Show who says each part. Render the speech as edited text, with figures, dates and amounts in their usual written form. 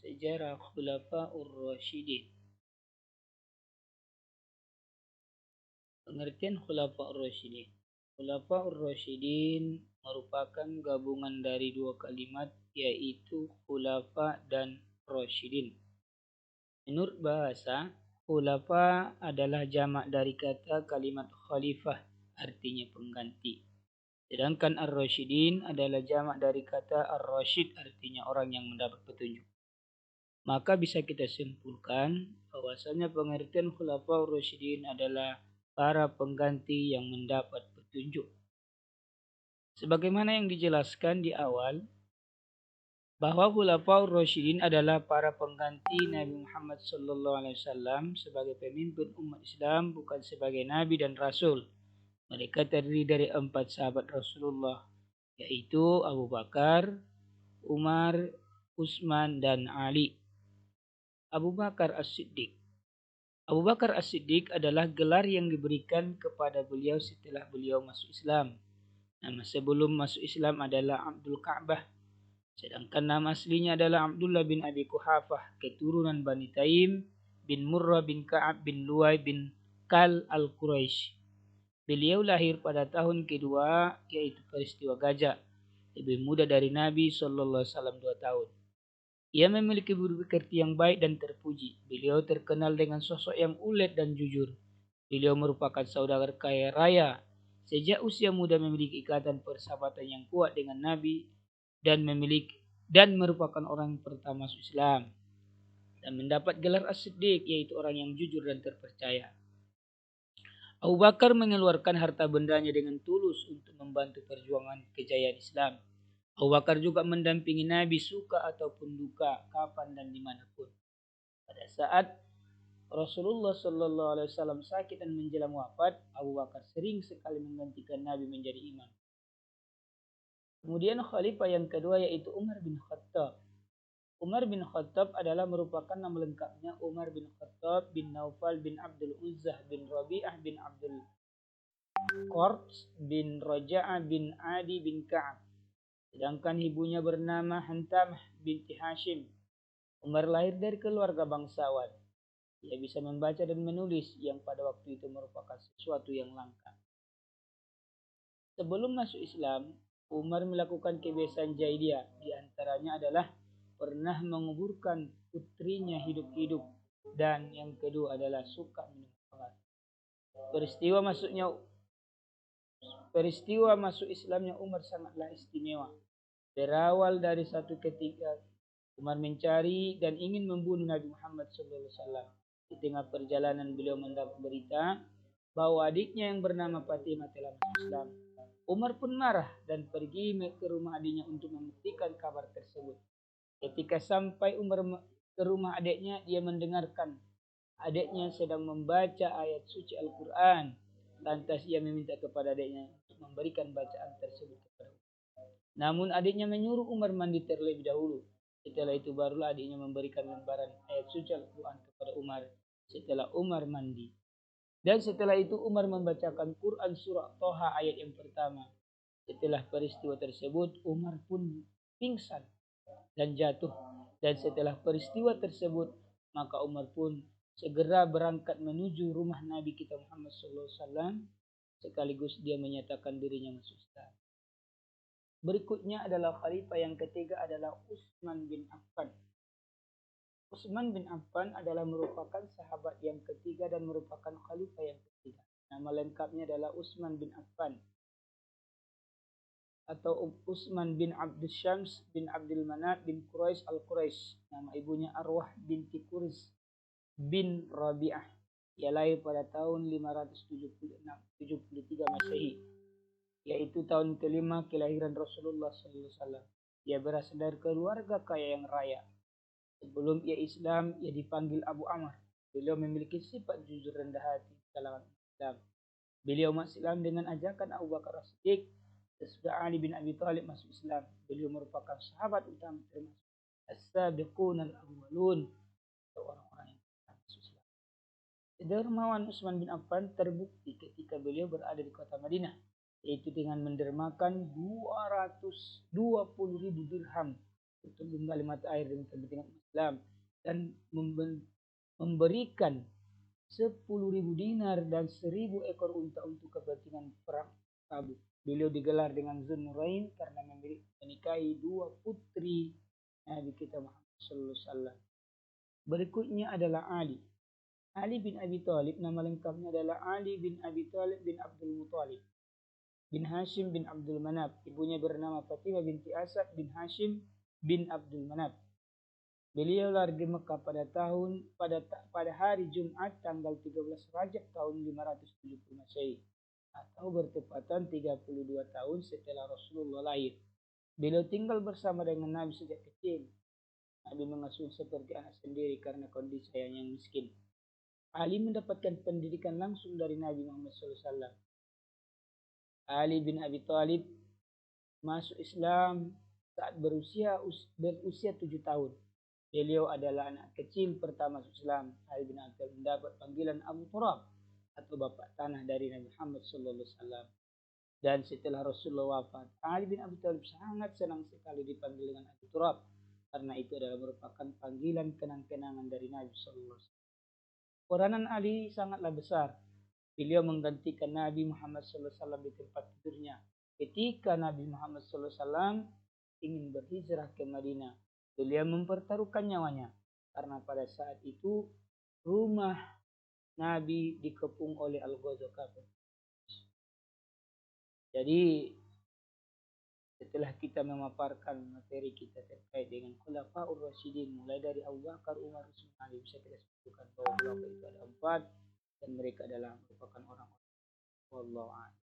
Speaker 1: sejarah Khulafaur Rasyidin. Pengertian Khulafaur Rasyidin. Khulafaur Rasyidin merupakan gabungan dari dua kalimat, yaitu khulafa dan rasyidin. Menurut bahasa, khulafa adalah jamak dari kata kalimat khalifah, artinya pengganti. Sedangkan ar-rasyidin adalah jamak dari kata ar-rasyid, artinya orang yang mendapat petunjuk. Maka bisa kita simpulkan bahwasanya pengertian khulafaur rasyidin adalah para pengganti yang mendapat petunjuk. Sebagaimana yang dijelaskan di awal, bahwa khulafaur rasyidin adalah para pengganti Nabi Muhammad SAW sebagai pemimpin umat Islam, bukan sebagai nabi dan rasul. Mereka terdiri dari 4 sahabat Rasulullah, yaitu Abu Bakar, Umar, Utsman, dan Ali. Abu Bakar As-Siddiq. Abu Bakar As-Siddiq adalah gelar yang diberikan kepada beliau setelah beliau masuk Islam. Nama sebelum masuk Islam adalah Abdul Ka'bah. Sedangkan nama aslinya adalah Abdullah bin Abi Quhafah, keturunan Bani Taim bin Murrah bin Ka'ab bin Luwai bin Kal al-Quraisy. Beliau lahir pada tahun kedua, yaitu peristiwa Gajah. Lebih muda dari Nabi SAW 2 tahun. Ia memiliki budi pekerti yang baik dan terpuji. Beliau terkenal dengan sosok yang ulet dan jujur. Beliau merupakan saudagar kaya raya. Sejak usia muda memiliki ikatan persahabatan yang kuat dengan Nabi dan merupakan orang pertama masuk Islam dan mendapat gelar As-Siddiq, yaitu orang yang jujur dan terpercaya. Abu Bakar mengeluarkan harta bendanya dengan tulus untuk membantu perjuangan kejayaan Islam. Abu Bakar juga mendampingi Nabi suka ataupun duka, kapan dan dimanapun. Pada saat Rasulullah SAW sakit dan menjelang wafat, Abu Bakar sering sekali menggantikan Nabi menjadi imam. Kemudian khalifah yang kedua yaitu Umar bin Khattab. Umar bin Khattab adalah merupakan nama lengkapnya Umar bin Khattab bin Naufal bin Abdul Uzzah bin Rabi'ah bin Abdul Qurs bin Raja'ah bin Adi bin Ka'ab. Sedangkan ibunya bernama Hantamah binti Hashim. Umar lahir dari keluarga bangsawan. Ia bisa membaca dan menulis yang pada waktu itu merupakan sesuatu yang langka. Sebelum masuk Islam, Umar melakukan kebiasaan jahiliyah. Di antaranya adalah pernah menguburkan putrinya hidup-hidup, dan yang kedua adalah suka minum khamar. Peristiwa masuk Islamnya Umar sangatlah istimewa. Berawal dari satu ketika Umar mencari dan ingin membunuh Nabi Muhammad SAW. Di tengah perjalanan beliau mendapat berita bahwa adiknya yang bernama Fatimah telah masuk Islam. Umar pun marah dan pergi ke rumah adiknya untuk membuktikan kabar tersebut. Ketika sampai Umar ke rumah adiknya, dia mendengarkan adiknya sedang membaca ayat suci Al-Quran. Lantas ia meminta kepada adiknya untuk memberikan bacaan tersebut kepada Umar. Namun adiknya menyuruh Umar mandi terlebih dahulu. Setelah itu barulah adiknya memberikan lembaran ayat suci Al-Quran kepada Umar setelah Umar mandi. Dan setelah itu Umar membacakan Quran surah Toha ayat yang pertama. Setelah peristiwa tersebut Umar pun pingsan dan jatuh. Dan setelah peristiwa tersebut maka Umar pun segera berangkat menuju rumah Nabi kita Muhammad SAW. Sekaligus dia menyatakan dirinya masuk Islam. Berikutnya adalah khalifah yang ketiga adalah Utsman bin Affan. Utsman bin Affan adalah merupakan sahabat yang ketiga dan merupakan khalifah yang ketiga. Nama lengkapnya adalah Utsman bin Affan atau Utsman bin Abdul Syams bin Abdul Manaf bin Quraisy al-Quraisy. Nama ibunya Arwah binti Quraish bin Rabi'ah. Ia lahir pada tahun 573 Masehi, yaitu tahun kelima kelahiran Rasulullah SAW. Ia berasal dari keluarga kaya yang raya. Sebelum ia Islam, ia dipanggil Abu Amr. Beliau memiliki sifat jujur rendah hati kalangan Islam. Beliau masuk Islam dengan ajakan Abu Bakar As-Siddiq. Sesudah Ali bin Abi Thalib masuk Islam, beliau merupakan sahabat utama termasuk as-sabiqun al-awwalun, orang-orang yang masuk Islam. Kedermawan Utsman bin Affan terbukti ketika beliau berada di kota Madinah, yaitu dengan mendermakan 220.000 dirham untuk menggali mata air dengan kepentingan Islam dan memberikan 10.000 dinar dan 1.000 ekor unta untuk kepentingan perang Tabuk. Beliau digelar dengan Zunnurain karena menikahi 2 putri Nabi kita Muhammad sallallahu alaihi wasallam. Berikutnya adalah Ali. Ali bin Abi Thalib, nama lengkapnya adalah Ali bin Abi Thalib bin Abdul Muthalib bin Hashim bin Abdul Manaf. Ibunya bernama Fatimah binti Asad bin Hashim bin Abdul Manaf. Beliau lahir di Mekah pada hari Jumat tanggal 13 Rajab tahun 570 Masehi atau bertepatan 32 tahun setelah Rasulullah lahir. Beliau tinggal bersama dengan Nabi sejak kecil. Nabi mengasuh seperti anak sendiri karena kondisi ayahnya yang miskin. Ali mendapatkan pendidikan langsung dari Nabi Muhammad SAW. Ali bin Abi Thalib masuk Islam saat berusia 7 tahun. Beliau adalah anak kecil pertama masuk Islam. Ali bin Abi Thalib mendapat panggilan Abu Turab atau bapak tanah dari Nabi Muhammad SAW. Dan setelah Rasulullah wafat, Ali bin Abi Thalib sangat senang sekali dipanggil dengan Abu Turab karena itu adalah merupakan panggilan kenang-kenangan dari Nabi SAW. Peranan Ali sangatlah besar. Beliau menggantikan Nabi Muhammad SAW di tempat tidurnya ketika Nabi Muhammad SAW ingin berhijrah ke Madinah. Beliau mempertaruhkan nyawanya karena pada saat itu rumah Nabi dikepung oleh Al-Ghaza kafir. Jadi setelah kita memaparkan materi kita terkait dengan Khulafaur Rasyidin mulai dari Abu Bakar, Umar, Utsman, Ali, bisa kita sebutkan bahwa khulafa itu ada 4 dan mereka adalah merupakan orang-orang wallahu a'lam.